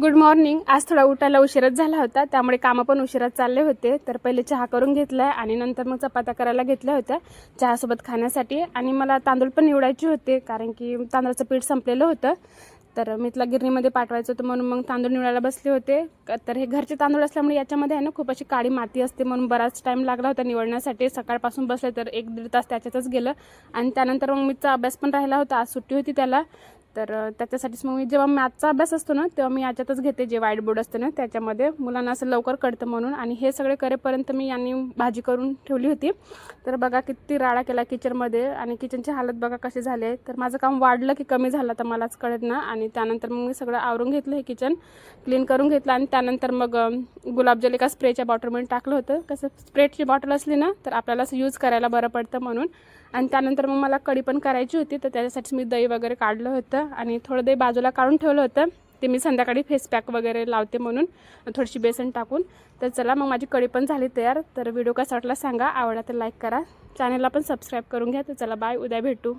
Good morning. आज थोडा उठायला उशीरच झाला होता, त्यामुळे कामं पण उशिरात चालले होते। तर पहिले चहा करून घेतला आणि नंतर मग चपात्या करायला घेतल्या होत्या चहासोबत खाण्यासाठी। आणि मला तांदूळ पण निवडायचे होते, कारण की तांदळाचं पीठ संपलेलं होतं। तर मी इथला गिरणीमध्ये पाठवायचं होतं, म्हणून मग तांदूळ निवडायला बसले होते। तर हे घरचे तांदूळ असल्यामुळे याच्यामध्ये आहे ना खूप अशी काळी माती असते, म्हणून बराच टाईम लागला होता निवडण्यासाठी। सकाळपासून बसले तर 1-1.5 तास त्याच्यातच गेलं। आणि त्यानंतर मग मीचा अभ्यास पण राहिला होता, आज सुट्टी होती त्याला। तर त्याच्यासाठीच मग मी जेव्हा मॅथचा अभ्यास असतो ना, तेव्हा मी याच्यातच घेते, जे व्हाईट बोर्ड असते ना त्याच्यामध्ये। मुलांना असं लवकर कळतं म्हणून। आणि हे सगळे करेपर्यंत मी यांनी भाजी करून ठेवली होती। तर बघा किती राडा केला किचनमध्ये, आणि किचनची हालत बघा कशी झाली। तर माझं काम वाढलं की कमी झालं तर मलाच कळत ना। आणि त्यानंतर मग मी सगळं आवरून घेतलं, हे किचन क्लीन करून घेतलं। आणि त्यानंतर मग गुलाबजल एका स्प्रेच्या बॉटलमध्ये टाकलं होतं। कसं स्प्रेची बॉटल असली ना तर आपल्याला यूज करायला बरं पडतं म्हणून। आणि त्यानंतर मग मला कढी पण करायची होती, तर त्याच्यासाठी मी दही वगैरे काढलं होतं आणि थोडं दही बाजूला काढून ठेवलं होतं। ते मी संध्याकाळी फेस पॅक वगैरे लावते म्हणून, थोडीशी बेसन टाकून। तर चला मग माझी कढी पण झाली तयार। तर व्हिडिओ कसा वाटला सांगा, आवडला तर लाईक करा, चॅनलला पण सबस्क्राईब करून घ्या। तर चला बाय, उद्या भेटू।